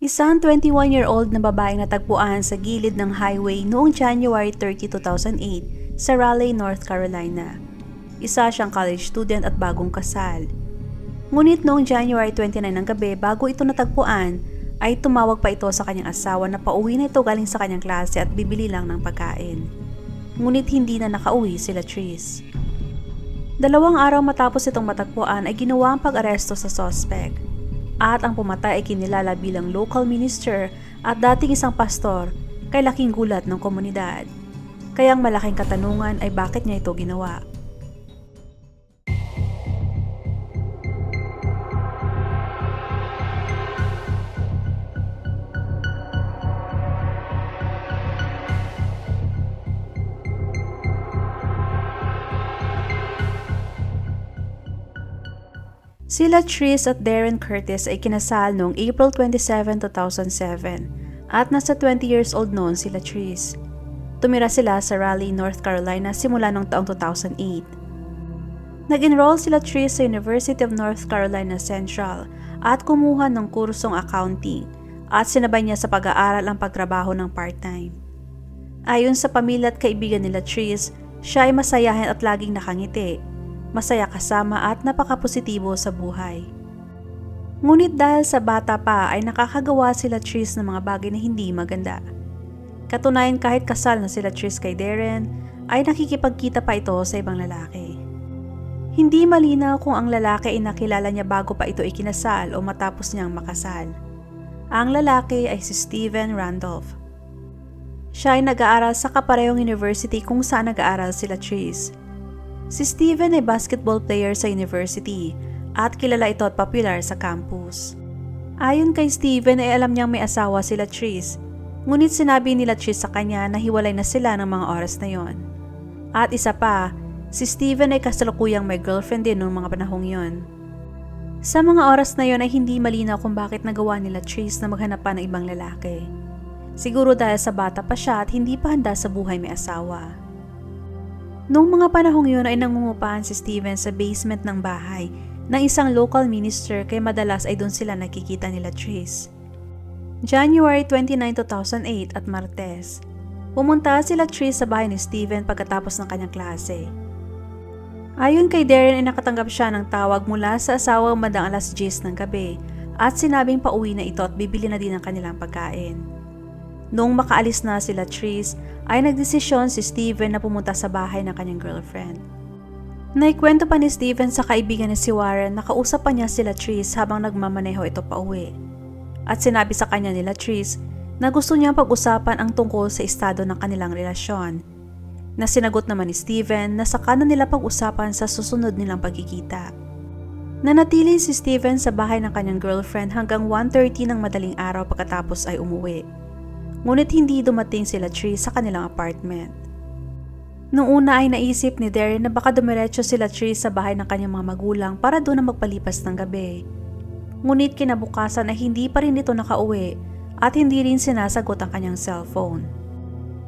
Isang 21-year-old na babaeng natagpuan sa gilid ng highway noong January 30, 2008 sa Raleigh, North Carolina. Isa siyang college student at bagong kasal. Ngunit noong January 29 ng gabi bago ito natagpuan, ay tumawag pa ito sa kanyang asawa na pauwi na ito galing sa kanyang klase at bibili lang ng pagkain. Ngunit hindi na nakauwi sila Tris. 2 araw matapos itong matagpuan ay ginawa ang pag-aresto sa suspect. At ang pumatay ay kinilala bilang local minister at dating isang pastor, kay laking gulat ng komunidad. Kayang malaking katanungan ay bakit niya ito ginawa. Sila Tris at Darren Curtis ay kinasal noong April 27, 2007 at nasa 20 years old noon sila Tris. Tumira sila sa Raleigh, North Carolina simula noong taong 2008. Nag-enroll sila Tris sa University of North Carolina Central at kumuha ng kursong accounting at sinabay niya sa pag-aaral ang pagtrabaho ng part-time. Ayon sa pamilya at kaibigan nila Tris, siya ay masayahin at laging nakangiti. Masaya kasama at napaka-positibo sa buhay. Ngunit dahil sa bata pa ay nakakagawa sila Tris ng mga bagay na hindi maganda. Katunayan kahit kasal na sila Tris kay Darren, ay nakikipagkita pa ito sa ibang lalaki. Hindi malinaw kung ang lalaki ay nakilala niya bago pa ito ikinasal o matapos niyang makasal. Ang lalaki ay si Steven Randolph. Siya ay nag-aaral sa kaparehong university kung saan nag-aaral sila Tris. Si Steven ay basketball player sa university at kilala ito at popular sa campus. Ayon kay Steven ay alam niyang may asawa sila Tris, ngunit sinabi nila Tris sa kanya na hiwalay na sila ng mga oras na yon. At isa pa, si Steven ay kasalukuyang may girlfriend din noong mga panahong yon. Sa mga oras na yon ay hindi malinaw kung bakit nagawa nila Tris na maghanap pa ng ibang lalaki. Siguro dahil sa bata pa siya at hindi pa handa sa buhay may asawa. Noong mga panahong yun ay nangungupahan si Steven sa basement ng bahay ng isang local minister kaya madalas ay doon sila nakikita nila Tris. January 29, 2008 at Martes, pumunta sila Tris sa bahay ni Steven pagkatapos ng kanyang klase. Ayon kay Darren ay nakatanggap siya ng tawag mula sa asawa bandang alas 10 ng gabi at sinabing pauwi na ito at bibili na din ang kanilang pagkain. Noong makaalis na sila Tris, ay nagdesisyon si Steven na pumunta sa bahay ng kanyang girlfriend. Naikwento pa ni Steven sa kaibigan ni si Warren na kausap pa niya sila Tris habang nagmamaneho ito pauwi. At sinabi sa kanya nila Tris na gusto niyang pag-usapan ang tungkol sa estado ng kanilang relasyon. Na sinagot naman ni Steven na saka na nila pag-usapan sa susunod nilang pagkikita. Nanatili si Steven sa bahay ng kanyang girlfriend hanggang 1:30 ng madaling araw pagkatapos ay umuwi. Ngunit hindi dumating sila Tris sa kanilang apartment. Noong una ay naisip ni Darren na baka dumiretso sila Tris sa bahay ng kanyang mga magulang para doon na magpalipas ng gabi. Ngunit kinabukasan ay hindi pa rin ito nakauwi at hindi rin sinasagot ang kanyang cellphone.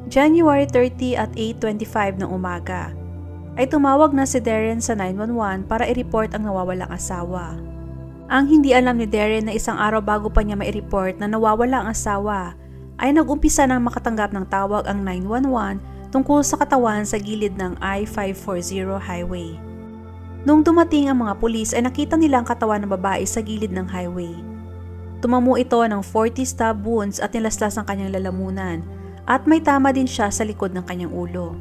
January 30 at 8:25 ng umaga ay tumawag na si Darren sa 911 para i-report ang nawawalang asawa. Ang hindi alam ni Darren na isang araw bago pa niya mai-report na nawawala ang asawa, ay nag-umpisa nang makatanggap ng tawag ang 911 tungkol sa katawan sa gilid ng I-540 highway. Nung dumating ang mga pulis ay nakita nila ang katawan ng babae sa gilid ng highway. Tumamo ito ng 40 stab wounds at nilaslas ang kanyang lalamunan at may tama din siya sa likod ng kanyang ulo.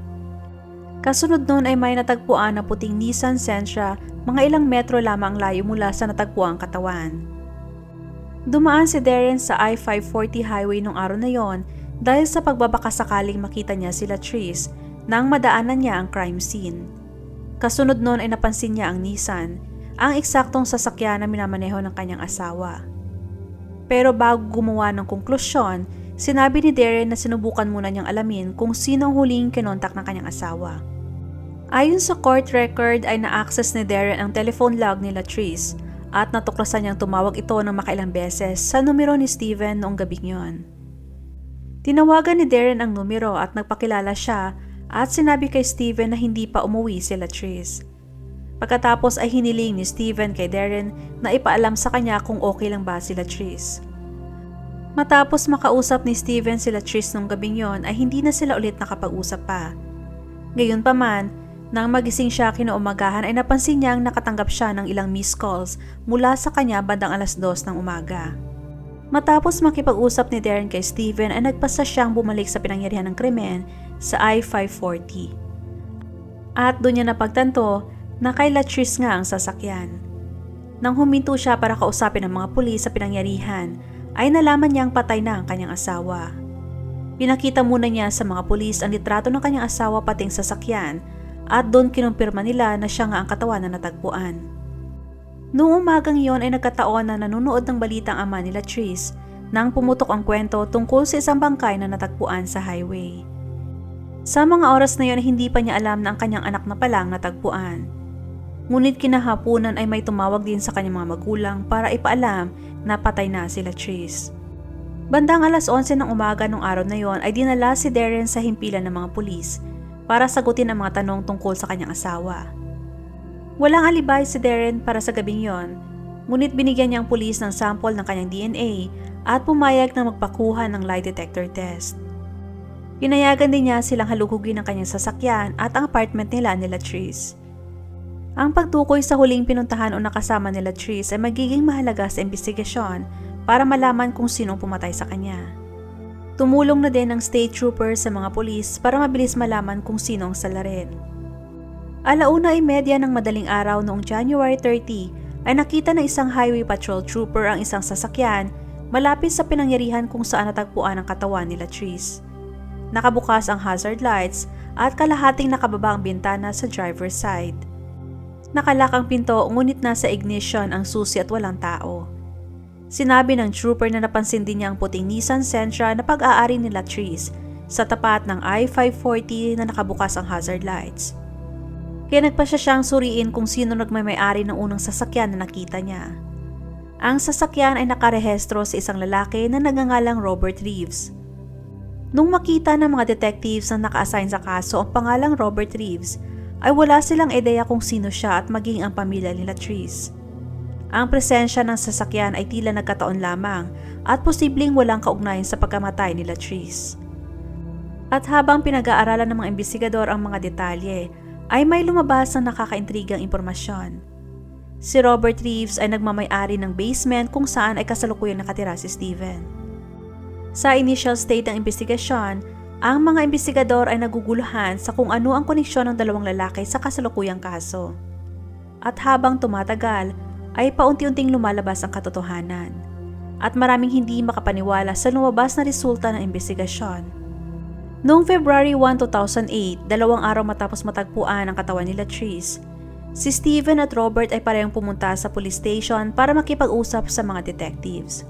Kasunod nun ay may natagpuan na puting Nissan Sentra mga ilang metro lamang layo mula sa natagpuang katawan. Dumaan si Darren sa I-540 highway nung araw na yon dahil sa pagbabakasakaling makita niya sila Tris nang madaanan niya ang crime scene. Kasunod nun ay napansin niya ang Nissan, ang eksaktong sasakyan na minamaneho ng kanyang asawa. Pero bago gumawa ng konklusyon, sinabi ni Darren na sinubukan muna niyang alamin kung sino ang huling kinontak ng kanyang asawa. Ayon sa court record ay na-access ni Darren ang telephone log nila Tris at natuklasan niyang tumawag ito ng makailang beses sa numero ni Steven noong gabing yon. Tinawagan ni Darren ang numero at nagpakilala siya at sinabi kay Steven na hindi pa umuwi sila Tris. Pagkatapos ay hiniling ni Steven kay Darren na ipaalam sa kanya kung okay lang ba sila Tris. Matapos makausap ni Steven sila Tris nung gabing yon ay hindi na sila ulit nakapag-usap pa. Gayunpaman, nang magising siya kinaumagahan ay napansin niyang nakatanggap siya ng ilang missed calls mula sa kanya bandang 2:00 ng umaga. Matapos makipag-usap ni Darren kay Steven ay nagpasa siyang bumalik sa pinangyarihan ng krimen sa I-540. At doon niya napagtanto na kay Latrice nga ang sasakyan. Nang huminto siya para kausapin ang mga pulis sa pinangyarihan, ay nalaman niyang patay na ang kanyang asawa. Pinakita muna niya sa mga pulis ang litrato ng kanyang asawa pating sasakyan at doon kinumpirma nila na siya nga ang katawan na natagpuan. Noong umagang iyon ay nagkataon na nanonood ng balita ang ama ni Latrice nang pumutok ang kwento tungkol sa isang bangkay na natagpuan sa highway. Sa mga oras na iyon hindi pa niya alam na ang kanyang anak na palang natagpuan. Ngunit kinahaponan ay may tumawag din sa kanyang mga magulang para ipaalam na patay na si Latrice. Bandang 11:00 ng umaga nung araw na yon ay dinala si Darren sa himpilan ng mga pulis para sagutin ang mga tanong tungkol sa kanyang asawa. Walang alibay si Darren para sa gabing yon, ngunit binigyan niyang pulis ng sample ng kanyang DNA at pumayag na magpakuha ng lie detector test. Pinayagan din niya silang halugugin ang kanyang sasakyan at ang apartment nila ni Latrice. Ang pagtukoy sa huling pinuntahan o nakasama ni Latrice ay magiging mahalaga sa investigasyon para malaman kung sinong pumatay sa kanya. Tumulong na din ang state trooper sa mga pulis para mabilis malaman kung sino ang salarin. 1:30 ng madaling araw noong January 30 ay nakita ng isang highway patrol trooper ang isang sasakyan malapit sa pinangyarihan kung saan natagpuan ang katawan ni Latrice. Nakabukas ang hazard lights at kalahating nakababa ang bintana sa driver's side. Nakalak ang pinto ngunit nasa ignition ang susi at walang tao. Sinabi ng trooper na napansin din niya ang puting Nissan Sentra na pag-aari ni Latrice sa tapat ng I-540 na nakabukas ang hazard lights. Kaya nagpasya siyang suriin kung sino nagmay-ari ng unang sasakyan na nakita niya. Ang sasakyan ay nakarehestro sa isang lalaki na nagngangalang Robert Reeves. Nung makita ng mga detectives na naka-assign sa kaso ang pangalang Robert Reeves, ay wala silang ideya kung sino siya at maging ang pamilya ni Latrice. Ang presensya ng sasakyan ay tila nagkataon lamang at posibleng walang kaugnayan sa pagkamatay ni Latrice. At habang pinag-aaralan ng mga investigador ang mga detalye, ay may lumabas na nakakaintrigang impormasyon. Si Robert Reeves ay nagmamay-ari ng basement kung saan ay kasalukuyang nakatira si Steven. Sa initial state ng investigasyon, ang mga investigador ay naguguluhan sa kung ano ang koneksyon ng dalawang lalaki sa kasalukuyang kaso. At habang tumatagal, ay paunti-unting lumalabas ang katotohanan. At maraming hindi makapaniwala sa lumabas na resulta ng investigasyon. Noong February 1, 2008, 2 araw matapos matagpuan ang katawan ni Latrice, si Steven at Robert ay parehong pumunta sa police station para makipag-usap sa mga detectives.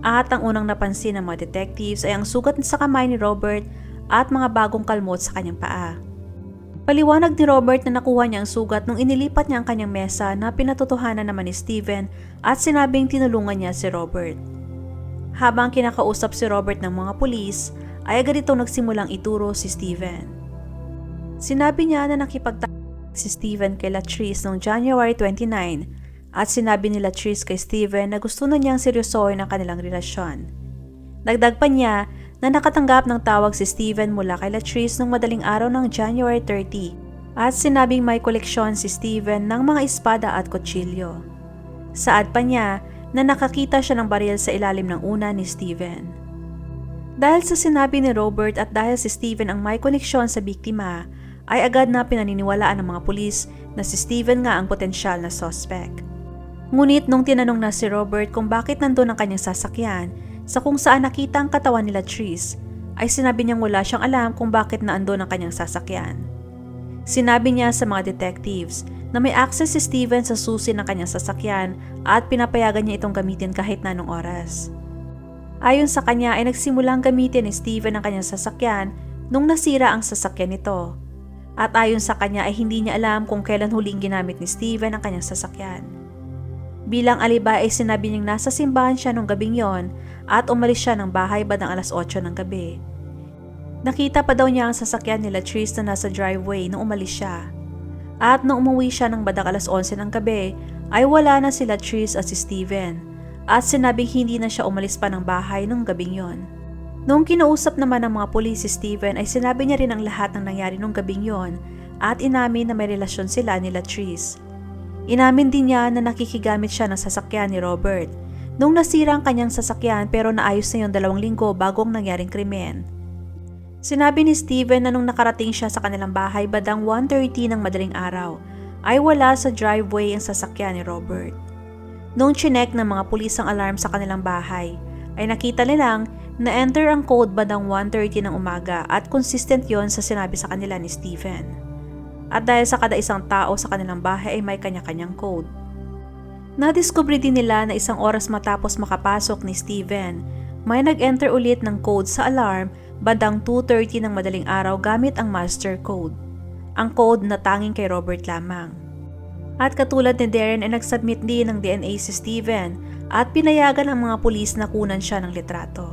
At ang unang napansin ng mga detectives ay ang sugat sa kamay ni Robert at mga bagong kalmot sa kanyang paa. Paliwanag ni Robert na nakuha niya ang sugat nung inilipat niya ang kanyang mesa na pinatotohanan naman ni Steven at sinabing tinulungan niya si Robert. Habang kinakausap si Robert ng mga pulis, ay agad itong nagsimulang ituro si Steven. Sinabi niya na nakipagtalik si Steven kay Latrice noong January 29 at sinabi ni Latrice kay Steven na gusto na niyang seryosohin ang kanilang relasyon. Dagdag pa niya na nakatanggap ng tawag si Steven mula kay Latrice noong madaling araw ng January 30 at sinabing may koleksyon si Steven ng mga espada at kutsilyo. Saad pa niya na nakakita siya ng baril sa ilalim ng una ni Steven. Dahil sa sinabi ni Robert at dahil si Steven ang may koneksyon sa biktima, ay agad na pinaniniwalaan ng mga pulis na si Steven nga ang potensyal na suspect. Ngunit nung tinanong na si Robert kung bakit nandun ang kanyang sasakyan sa kung saan nakita ang katawan ni Latrice, ay sinabi niyang wala siyang alam kung bakit naandun ang kanyang sasakyan. Sinabi niya sa mga detectives na may access si Steven sa susi ng kanyang sasakyan at pinapayagan niya itong gamitin kahit na anong oras. Ayon sa kanya ay nagsimulang gamitin ni Steven ang kanyang sasakyan nung nasira ang sasakyan nito. At ayon sa kanya ay hindi niya alam kung kailan huling ginamit ni Steven ang kanyang sasakyan. Bilang alibay ay sinabi niyang nasa simbahan siya nung gabing yon at umalis siya ng bahay bandang 8:00 ng gabi. Nakita pa daw niya ang sasakyan ni Latrice na nasa driveway nung umalis siya. At nung umuwi siya ng bandang 11:00 ng gabi ay wala na si Latrice at si Steven. at sinabing hindi na siya umalis pa ng bahay nung gabing yon. Noong kinausap naman ng mga pulis si Steven ay sinabi niya rin ang lahat ng nangyari nung gabing yon at inamin na may relasyon sila ni Latrice. Inamin din niya na nakikigamit siya ng sasakyan ni Robert nung nasira ang kanyang sasakyan pero naayos na yon 2 linggo bago ang nangyaring krimen. Sinabi ni Steven na nung nakarating siya sa kanilang bahay bandang 1:30 ng madaling araw ay wala sa driveway ang sasakyan ni Robert. Noong chinek ng mga pulis ang alarm sa kanilang bahay ay nakita nilang na-enter ang code bandang 1:30 ng umaga at consistent yon sa sinabi sa kanila ni Steven. At dahil sa kada isang tao sa kanilang bahay ay may kanya-kanyang code. Nadiskubre din nila na 1 oras matapos makapasok ni Steven, may nag-enter ulit ng code sa alarm bandang 2:30 ng madaling araw gamit ang master code. Ang code na tanging kay Robert lamang. At katulad ni Darren ay nagsubmit din ng DNA si Steven at pinayagan ang mga pulis na kunan siya ng litrato.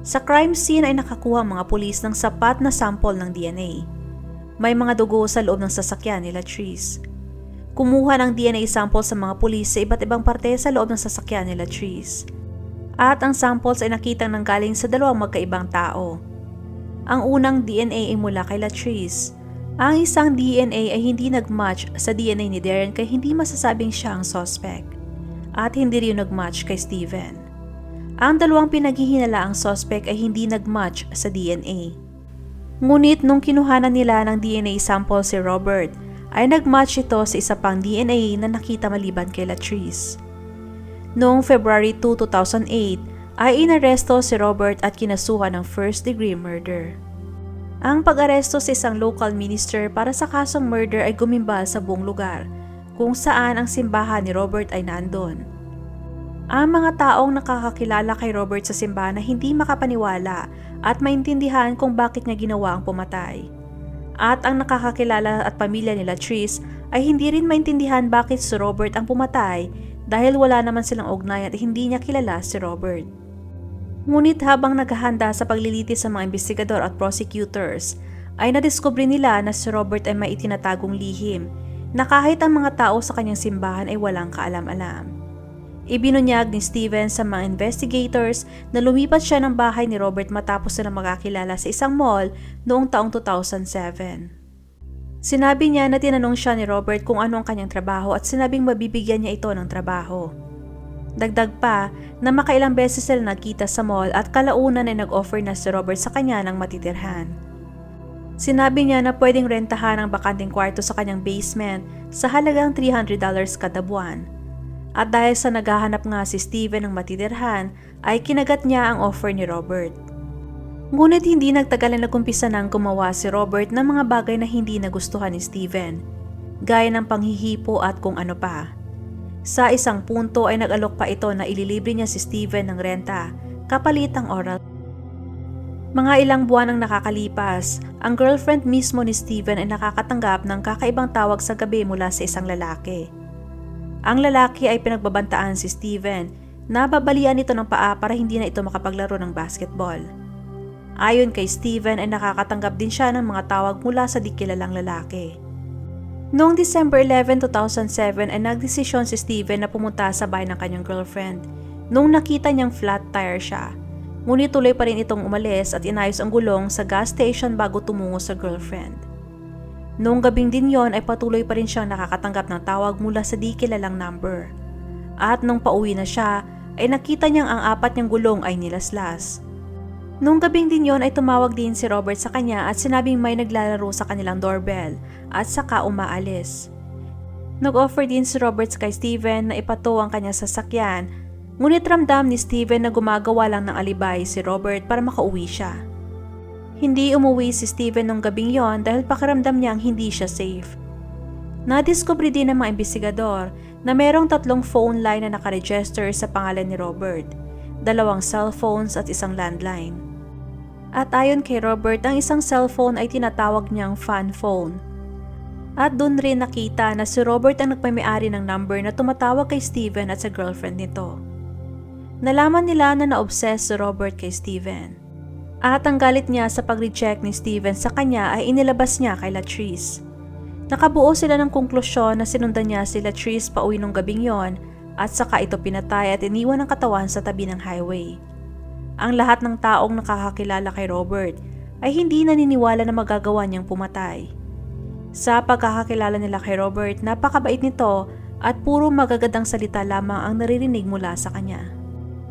Sa crime scene ay nakakuha ang mga pulis ng sapat na sample ng DNA. May mga dugo sa loob ng sasakyan ni Latrice. Kumuha ng DNA sample sa mga pulis sa iba't ibang parte sa loob ng sasakyan ni Latrice. At ang samples ay nakitang nanggaling sa 2 magkaibang tao. Ang unang DNA ay mula kay Latrice. Ang isang DNA ay hindi nag-match sa DNA ni Darren kaya hindi masasabing siya ang suspect. At hindi rin nag-match kay Steven. Ang 2 pinaghihinalaang suspect ay hindi nag-match sa DNA. Ngunit nung kinuhanan nila ng DNA sample si Robert, ay nag-match ito sa isa pang DNA na nakita maliban kay Latrice. Noong February 2, 2008, ay inaresto si Robert at kinasuhan ng first-degree murder. Ang pag-aresto sa isang local minister para sa kasong murder ay gumimbal sa buong lugar, kung saan ang simbahan ni Robert ay nandun. Ang mga taong nakakakilala kay Robert sa simbahan na hindi makapaniwala at maintindihan kung bakit niya ginawa ang pumatay. At ang nakakakilala at pamilya ni Latrice ay hindi rin maintindihan bakit si Robert ang pumatay dahil wala naman silang ugnayan at hindi niya kilala si Robert. Ngunit habang naghahanda sa paglilitis sa mga investigador at prosecutors, ay nadiskubre nila na si Robert ay may itinatagong lihim na kahit ang mga tao sa kanyang simbahan ay walang kaalam-alam. Ibinunyag ni Steven sa mga investigators na lumipat siya ng bahay ni Robert matapos na makakilala sa isang mall noong taong 2007. Sinabi niya na tinanong siya ni Robert kung ano ang kanyang trabaho at sinabing mabibigyan niya ito ng trabaho. Dagdag pa na makailang beses sila nagkita sa mall at kalaunan ay nag-offer na si Robert sa kanya ng matitirhan. Sinabi niya na pwedeng rentahan ang bakanting kwarto sa kanyang basement sa halagang $300 kada buwan. At dahil sa naghahanap nga si Steven ng matitirhan, ay kinagat niya ang offer ni Robert. Ngunit hindi nagtagal na nagkumpisa nang gumawa si Robert ng mga bagay na hindi nagustuhan ni Steven, gaya ng panghihipo at kung ano pa. Sa isang punto ay nag-alok pa ito na ililibre niya si Steven ng renta, kapalit ang oral. Mga ilang buwan ang nakakalipas, ang girlfriend mismo ni Steven ay nakakatanggap ng kakaibang tawag sa gabi mula sa isang lalaki. Ang lalaki ay pinagbabantaan si Steven na babalian ito ng paa para hindi na ito makapaglaro ng basketball. Ayon kay Steven ay nakakatanggap din siya ng mga tawag mula sa di kilalang lalaki. Noong December 11, 2007 ay nagdesisyon si Steven na pumunta sa bahay ng kanyang girlfriend nung nakita niyang flat tire siya. Ngunit tuloy pa rin itong umalis at inayos ang gulong sa gas station bago tumungo sa girlfriend. Noong gabing din yon ay patuloy pa rin siyang nakakatanggap ng tawag mula sa di kilalang number. At nung pauwi na siya ay nakita niyang ang 4 niyang gulong ay nilaslas. Noong gabing din yon ay tumawag din si Robert sa kanya at sinabing may naglalaro sa kanilang doorbell at saka umaalis. Nag-offer din si Robert kay Steven na ipato ang kanyang sasakyan, ngunit ramdam ni Steven na gumagawa lang ng alibay si Robert para makauwi siya. Hindi umuwi si Steven nung gabing yon dahil pakiramdam niyang hindi siya safe. Nadiskubre din ng mga investigador na merong 3 phone line na nakaregister sa pangalan ni Robert, 2 cellphones at 1 landline. At ayon kay Robert, ang isang cellphone ay tinatawag niyang fan phone. At doon rin nakita na si Robert ang nagmamay-ari ng number na tumatawag kay Steven at sa girlfriend nito. Nalaman nila na na-obsess si Robert kay Steven. At ang galit niya sa pag-reject ni Steven sa kanya ay inilabas niya kay Latrice. Nakabuo sila ng konklusyon na sinundan niya si Latrice pauwi nung gabing yon at saka ito pinatay at iniwan ang katawan sa tabi ng highway. Ang lahat ng taong nakakakilala kay Robert ay hindi naniniwala na magagawa niyang pumatay. Sa pagkakakilala nila kay Robert, napakabait nito at puro magagandang salita lamang ang naririnig mula sa kanya.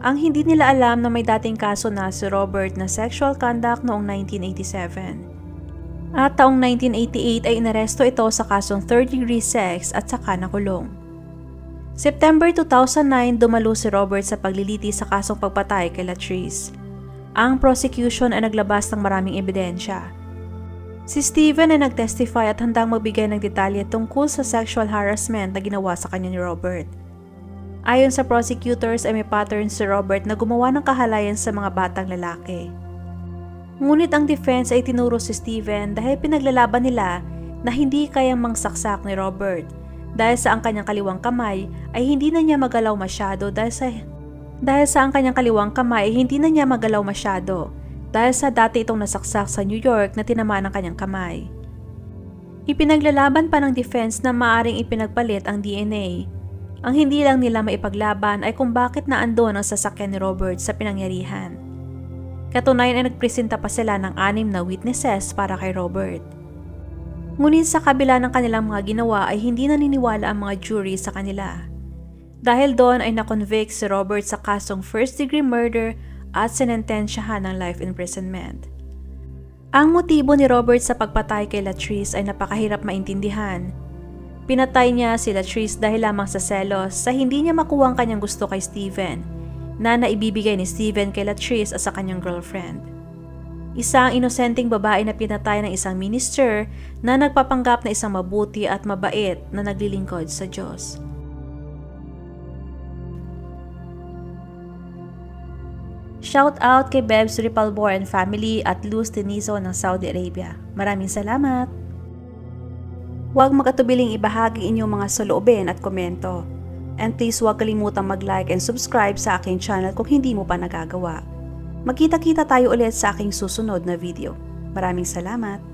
Ang hindi nila alam na may dating kaso na si Robert na sexual conduct noong 1987. At taong 1988 ay inaresto ito sa kasong third-degree sex at saka nakulong. September 2009, dumalo si Robert sa pagliliti sa kasong pagpatay kay Latrice. Ang prosecution ay naglabas ng maraming ebidensya. Si Steven ay nagtestify at handang magbigay ng detalye tungkol sa sexual harassment na ginawa sa kanya ni Robert. Ayon sa prosecutors ay may pattern si Robert na gumawa ng kahalayan sa mga batang lalaki. Ngunit ang defense ay tinuro si Steven dahil pinaglalaban nila na hindi kayang mangsaksak ni Robert dahil sa ang kanyang kaliwang kamay ay hindi na niya magalaw masyado dahil sa dati itong nasaksak sa New York na tinamaan ng kanyang kamay. Ipinaglalaban pa ng defense na maaring ipinagpalit ang DNA. Ang hindi lang nila maipaglaban ay kung bakit naandun ang sasakyan ni Robert sa pinangyarihan. Katunayan ay nagpresenta pa sila ng 6 na witnesses para kay Robert. Ngunit sa kabila ng kanilang mga ginawa ay hindi naniniwala ang mga jury sa kanila. Dahil doon ay nakonvict si Robert sa kasong first-degree murder at sinentensyahan ng life imprisonment. Ang motibo ni Robert sa pagpatay kay Latrice ay napakahirap maintindihan. Pinatay niya si Latrice dahil lamang sa selos sa hindi niya makuha ang kanyang gusto kay Steven, na naibibigay ni Steven kay Latrice at sa kanyang girlfriend. Isang inosenteng babae na pinatay ng isang minister na nagpapanggap na isang mabuti at mabait na naglilingkod sa Diyos. Shout out kay Bebs Ripalbor and family at Luz Tenizo ng Saudi Arabia. Maraming salamat! Huwag magatubiling ibahagi inyong mga saloobin at komento. And please huwag kalimutang mag-like and subscribe sa aking channel kung hindi mo pa nagagawa. Magkita-kita tayo ulit sa aking susunod na video. Maraming salamat!